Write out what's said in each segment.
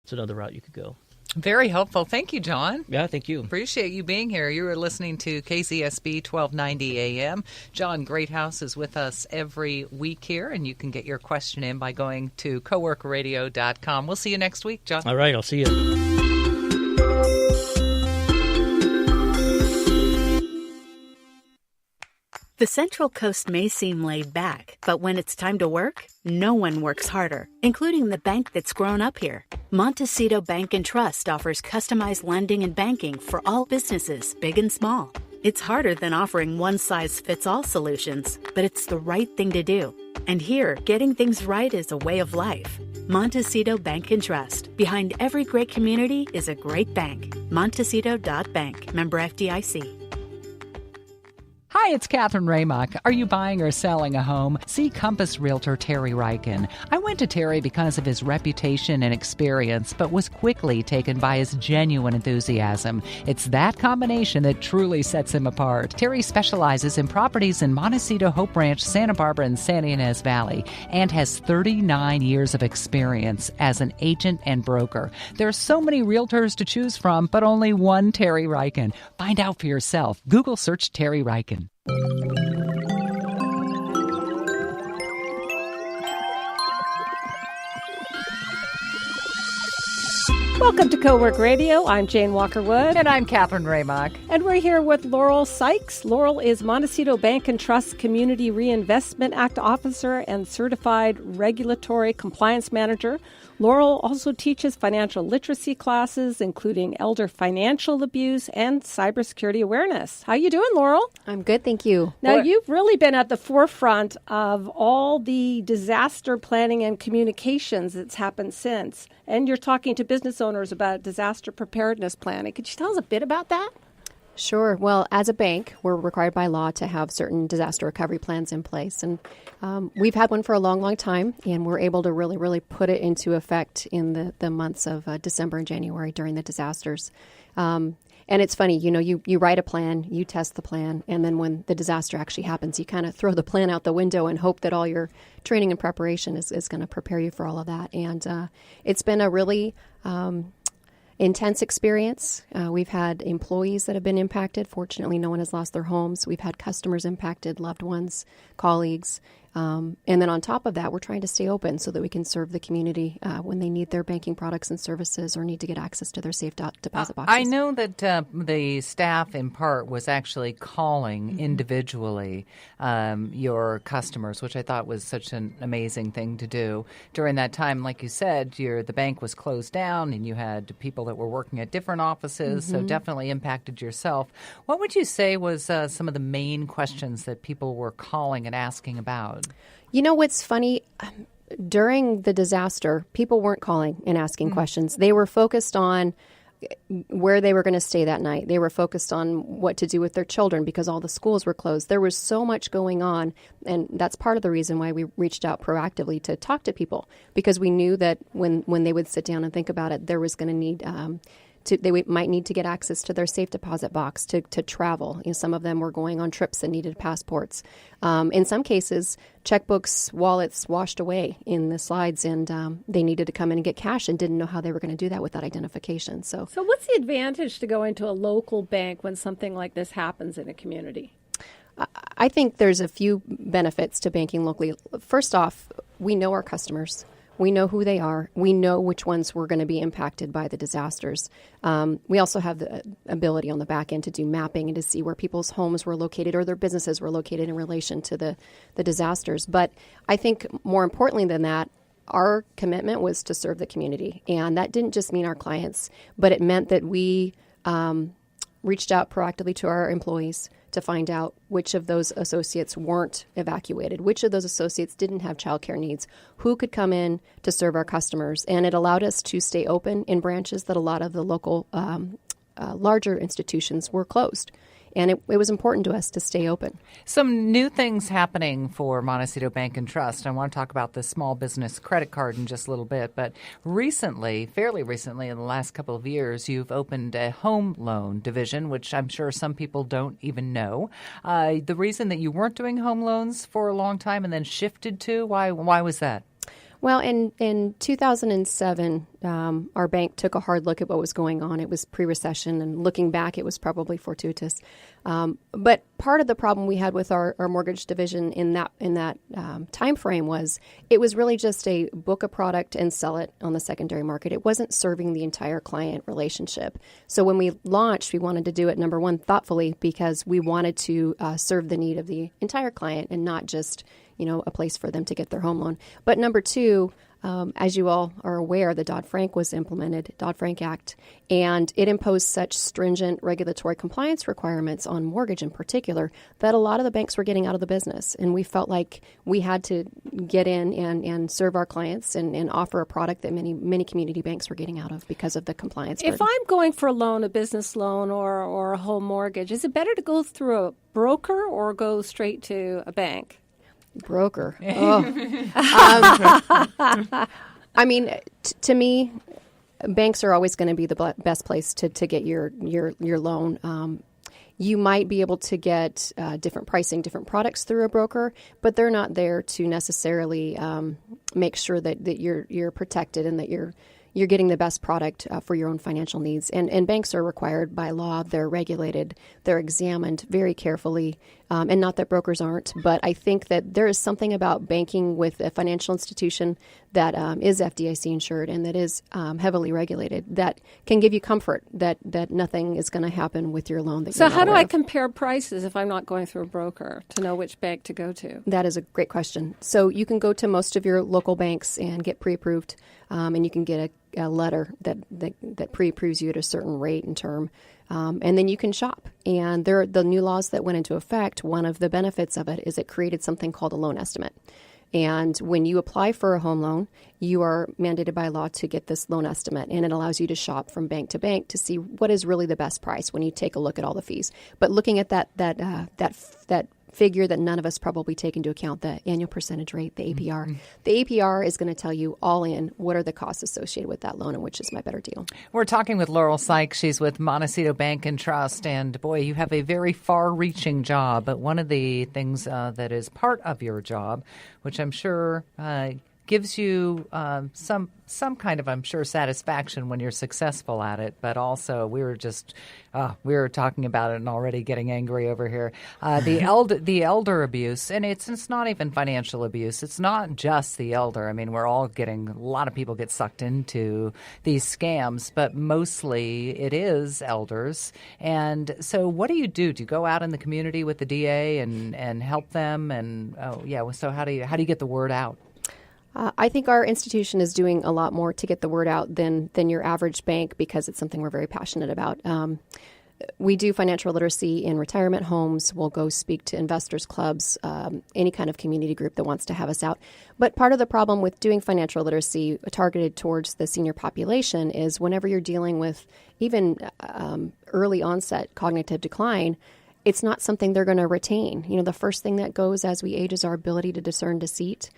it's another route you could go. Very helpful. Thank you, John. Yeah, thank you. Appreciate you being here. You are listening to KZSB 1290 AM. John Greathouse is with us every week here, and you can get your question in by going to coworkerradio.com. We'll see you next week, John. All right, I'll see you. The Central Coast may seem laid back, but when it's time to work, no one works harder, including the bank that's grown up here. Montecito Bank Trust offers customized lending and banking for all businesses, big and small. It's harder than offering one-size-fits-all solutions, but it's the right thing to do. And here, getting things right is a way of life. Montecito Bank Trust. Behind every great community is a great bank. Montecito.bank. Member FDIC. Hi, it's Catherine Raymock. Are you buying or selling a home? See Compass Realtor Terry Ryken. I went to Terry because of his reputation and experience, but was quickly taken by his genuine enthusiasm. It's that combination that truly sets him apart. Terry specializes in properties in Montecito, Hope Ranch, Santa Barbara, and Santa Ynez Valley, and has 39 years of experience as an agent and broker. There are so many realtors to choose from, but only one Terry Ryken. Find out for yourself. Google search Terry Ryken. Welcome to Co-Work Radio. I'm Jane Walker-Wood. And I'm Catherine Raymock. And we're here with Laurel Sykes. Laurel is Montecito Bank Trust Community Reinvestment Act Officer and Certified Regulatory Compliance Manager. Laurel also teaches financial literacy classes, including elder financial abuse and cybersecurity awareness. How you doing, Laurel? I'm good, thank you. Now, you've really been at the forefront of all the disaster planning and communications that's happened since. And you're talking to business owners about disaster preparedness planning. Could you tell us a bit about that? Sure. Well, as a bank, we're required by law to have certain disaster recovery plans in place. And we've had one for a long, long time, and we're able to really put it into effect in the months of December and January during the disasters. And it's funny, you write a plan, you test the plan, and then when the disaster actually happens, you kind of throw the plan out the window and hope that all your training and preparation is going to prepare you for all of that. And it's been a really intense experience. We've had employees that have been impacted. Fortunately, no one has lost their homes. We've had customers impacted, loved ones, colleagues. And then on top of that, we're trying to stay open so that we can serve the community when they need their banking products and services or need to get access to their safe deposit boxes. I know that the staff in part was actually calling individually your customers, which I thought was such an amazing thing to do. During that time, like you said, the bank was closed down and you had people that were working at different offices, so definitely impacted yourself. What would you say was some of the main questions that people were calling and asking about? You know what's funny? During the disaster, people weren't calling and asking questions. They were focused on where they were going to stay that night. They were focused on what to do with their children because all the schools were closed. There was so much going on, and that's part of the reason why we reached out proactively to talk to people, because we knew that when they would sit down and think about it, there was going to need they might need to get access to their safe deposit box to travel. Some of them were going on trips and needed passports. In some cases, checkbooks, wallets washed away in the slides, and they needed to come in and get cash and didn't know how they were going to do that without identification. So what's the advantage to going to a local bank when something like this happens in a community? I think there's a few benefits to banking locally. First off, we know our customers. We know who they are. We know which ones were going to be impacted by the disasters. We also have the ability on the back end to do mapping and to see where people's homes were located or their businesses were located in relation to the disasters. But I think more importantly than that, our commitment was to serve the community. And that didn't just mean our clients, but it meant that we reached out proactively to our employees to find out which of those associates weren't evacuated, which of those associates didn't have childcare needs, who could come in to serve our customers. And it allowed us to stay open in branches that a lot of the local larger institutions were closed. And it was important to us to stay open. Some new things happening for Montecito Bank and Trust. I want to talk about the small business credit card in just a little bit. But fairly recently, in the last couple of years, you've opened a home loan division, which I'm sure some people don't even know. The reason that you weren't doing home loans for a long time and then shifted to, why was that? Well, in 2007, our bank took a hard look at what was going on. It was pre-recession, and looking back, it was probably fortuitous. But part of the problem we had with our mortgage division in that time frame was it was really just a book a product and sell it on the secondary market. It wasn't serving the entire client relationship. So when we launched, we wanted to do it, number one, thoughtfully, because we wanted to serve the need of the entire client and not just a place for them to get their home loan. But number two, as you all are aware, the Dodd-Frank was implemented, Dodd-Frank Act, and it imposed such stringent regulatory compliance requirements on mortgage in particular that a lot of the banks were getting out of the business. And we felt like we had to get in and serve our clients and offer a product that many community banks were getting out of because of the compliance burden. If I'm going for a loan, a business loan or a home mortgage, is it better to go through a broker or go straight to a bank? Broker. Oh. I mean, to me, banks are always going to be the best place to get your loan. You might be able to get different pricing, different products through a broker, but they're not there to necessarily make sure that you're protected and that you're getting the best product for your own financial needs. And banks are required by law. They're regulated. They're examined very carefully. And not that brokers aren't, but I think that there is something about banking with a financial institution that is FDIC insured and that is heavily regulated that can give you comfort that nothing is going to happen with your loan. So how do I compare prices if I'm not going through a broker to know which bank to go to? That is a great question. So you can go to most of your local banks and get pre-approved, and you can get a letter that pre-approves you at a certain rate and term. And then you can shop. And the new laws that went into effect, one of the benefits of it is it created something called a loan estimate. And when you apply for a home loan, you are mandated by law to get this loan estimate. And it allows you to shop from bank to bank to see what is really the best price when you take a look at all the fees. But looking at that figure that none of us probably take into account, the annual percentage rate, the APR. Mm-hmm. The APR is going to tell you all in what are the costs associated with that loan and which is my better deal. We're talking with Laurel Sykes. She's with Montecito Bank and Trust. And boy, you have a very far-reaching job. But one of the things that is part of your job, which I'm sure gives you some kind of, I'm sure, satisfaction when you're successful at it. But also, we were talking about it and already getting angry over here. The elder abuse, and it's not even financial abuse. It's not just the elder. I mean, a lot of people get sucked into these scams, but mostly it is elders. And so, what do you do? Do you go out in the community with the DA and help them? And so how do you get the word out? I think our institution is doing a lot more to get the word out than your average bank because it's something we're very passionate about. We do financial literacy in retirement homes. We'll go speak to investors clubs, any kind of community group that wants to have us out. But part of the problem with doing financial literacy targeted towards the senior population is whenever you're dealing with even early onset cognitive decline, it's not something they're going to retain. The first thing that goes as we age is our ability to discern deceit.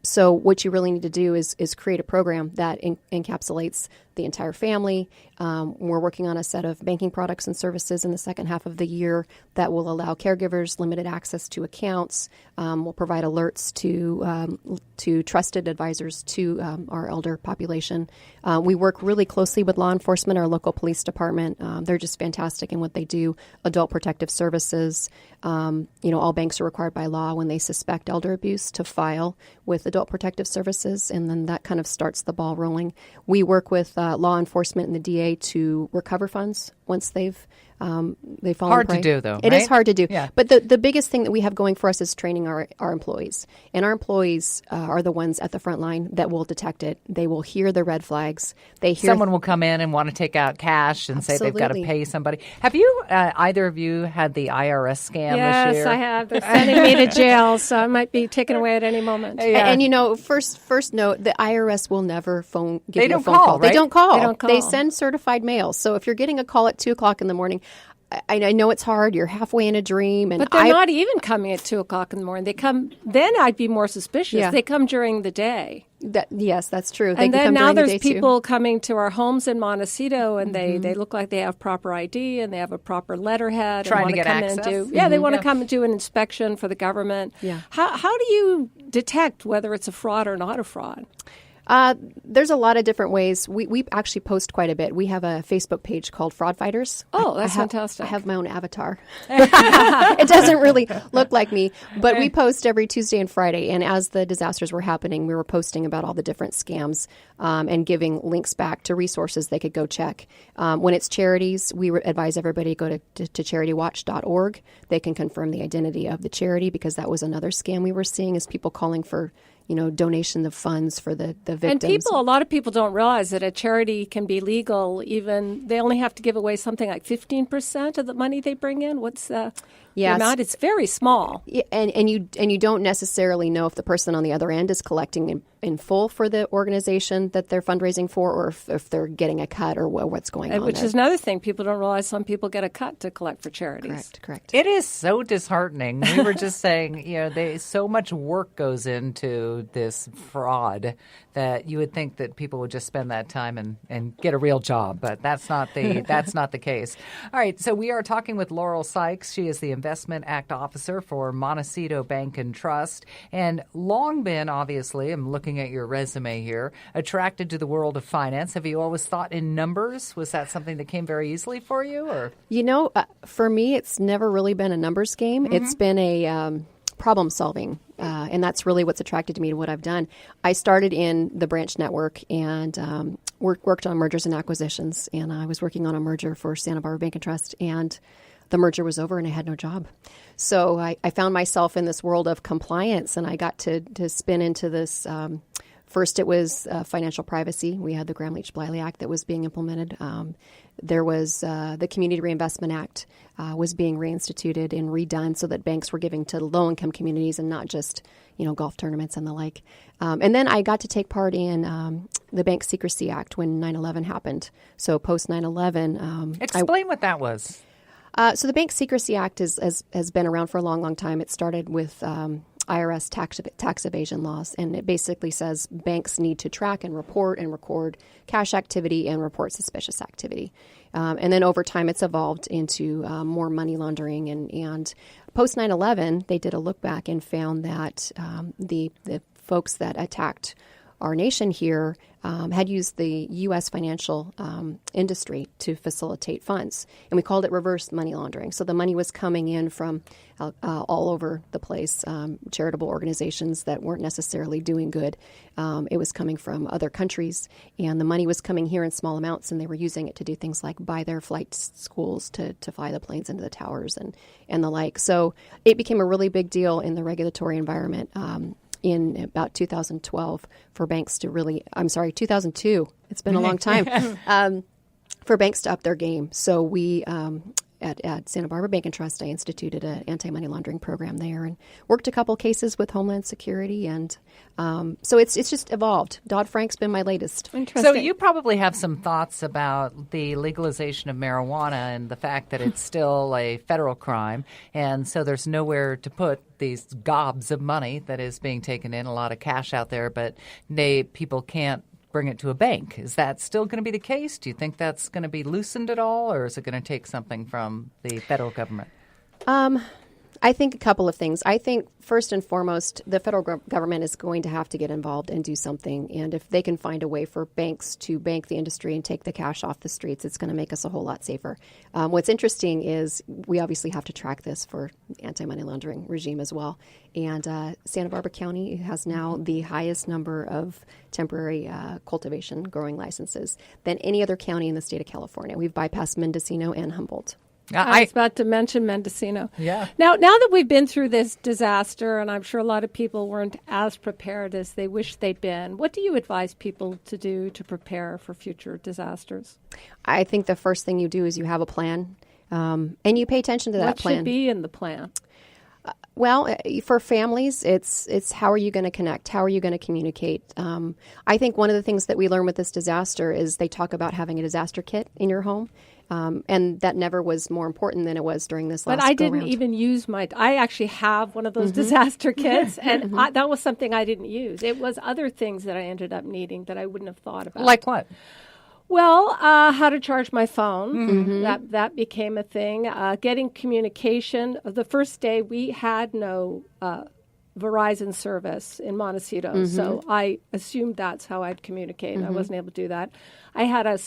So what you really need to do is create a program that encapsulates the entire family. We're working on a set of banking products and services in the second half of the year that will allow caregivers limited access to accounts. We'll provide alerts to trusted advisors to our elder population. We work really closely with law enforcement, our local police department. They're just fantastic in what they do. Adult protective services. All banks are required by law when they suspect elder abuse to file with Adult Protective Services, and then that kind of starts the ball rolling. We work with law enforcement and the DA to recover funds once they've fallen hard prey. To do, though. It right? is hard to do. Yeah. But the biggest thing that we have going for us is training our employees. And our employees are the ones at the front line that will detect it. They will hear the red flags. Someone will come in and want to take out cash and say they've got to pay somebody. Have you, either of you, had the IRS scam this year? Yes, I have. They're sending me to jail, so I might be taken away at any moment. Yeah. And first note, the IRS will never give you a phone call. Right? They don't call. They don't call. They send certified mail. So if you're getting a call at 2 o'clock in the morning, I know it's hard. You're halfway in a dream. But they're not even coming at 2 o'clock in the morning. They come, then I'd be more suspicious. Yeah. They come during the day. Yes, that's true. And then now there's people coming to our homes in Montecito, and they look like they have proper ID and they have a proper letterhead. Trying and to get come access. They want to come and do an inspection for the government. Yeah. How do you detect whether it's a fraud or not a fraud? There's a lot of different ways. We actually post quite a bit. We have a Facebook page called Fraud Fighters. Oh, that's fantastic. I have my own avatar. It doesn't really look like me, but we post every Tuesday and Friday. And as the disasters were happening, we were posting about all the different scams and giving links back to resources they could go check. When it's charities, we advise everybody to go to CharityWatch.org. They can confirm the identity of the charity, because that was another scam we were seeing, is people calling for donation of funds for the victims. And a lot of people don't realize that a charity can be legal. Even they only have to give away something like 15% of the money they bring in. What's the amount? It's very small. Yeah, and you don't necessarily know if the person on the other end is collecting in full for the organization that they're fundraising for, or if they're getting a cut, or what's going on. Which is another thing. People don't realize some people get a cut to collect for charities. Correct. It is so disheartening. We were just saying, so much work goes into this fraud that you would think that people would just spend that time and get a real job, but that's not the case. All right, so we are talking with Laurel Sykes. She is the Investment Act Officer for Montecito Bank and Trust, and long been, obviously, I'm looking at your resume here, attracted to the world of finance. Have you always thought in numbers? Was that something that came very easily for you? Or for me, it's never really been a numbers game. Mm-hmm. It's been a problem solving, and that's really what's attracted to me to what I've done. I started in the branch network and worked on mergers and acquisitions, and I was working on a merger for Santa Barbara Bank and Trust, and the merger was over and I had no job. So I found myself in this world of compliance, and I got to spin into this. First, it was financial privacy. We had the Gramm-Leach-Bliley Act that was being implemented. There was the Community Reinvestment Act was being reinstituted and redone so that banks were giving to low-income communities and not just, golf tournaments and the like. And then I got to take part in the Bank Secrecy Act when 9/11 happened. So post 9/11. Explain what that was. So the Bank Secrecy Act has been around for a long, long time. It started with IRS tax evasion laws, and it basically says banks need to track and report and record cash activity and report suspicious activity. And then over time, it's evolved into more money laundering. And post 9/11, they did a look back and found that the folks that attacked our nation here had used the U.S. financial industry to facilitate funds. And we called it reverse money laundering. So the money was coming in from all over the place, charitable organizations that weren't necessarily doing good. It was coming from other countries, and the money was coming here in small amounts, and they were using it to do things like buy their flight schools to fly the planes into the towers and the like. So it became a really big deal in the regulatory environment in about 2012 for banks to 2002. It's been a long time for banks to up their game. So we, at Santa Barbara Bank and Trust, I instituted an anti-money laundering program there and worked a couple cases with Homeland Security. And so it's just evolved. Dodd-Frank's been my latest. Interesting. So you probably have some thoughts about the legalization of marijuana and the fact that it's still a federal crime. And so there's nowhere to put these gobs of money that is being taken in, a lot of cash out there, but people can't bring it to a bank. Is that still going to be the case? Do you think that's going to be loosened at all, or is it going to take something from the federal government? I think a couple of things. I think first and foremost, the federal government is going to have to get involved and do something. And if they can find a way for banks to bank the industry and take the cash off the streets, it's going to make us a whole lot safer. What's interesting is we obviously have to track this for the anti-money laundering regime as well. And Santa Barbara County has now the highest number of temporary cultivation growing licenses than any other county in the state of California. We've bypassed Mendocino and Humboldt. I was about to mention Mendocino. Yeah. Now that we've been through this disaster, and I'm sure a lot of people weren't as prepared as they wish they'd been, what do you advise people to do to prepare for future disasters? I think the first thing you do is you have a plan, and you pay attention to that plan. What should be in the plan? Well, for families, it's how are you going to connect? How are you going to communicate? I think one of the things that we learned with this disaster is they talk about having a disaster kit in your home. And that never was more important than it was during this last But I go-round. didn't even use I actually have one of those disaster kits, and that was something I didn't use. It was other things that I ended up needing that I wouldn't have thought about. Like what? Well, how to charge my phone. That became a thing. Getting communication. The first day we had no Verizon service in Montecito. So I assumed that's how I'd communicate. I wasn't able to do that. I had a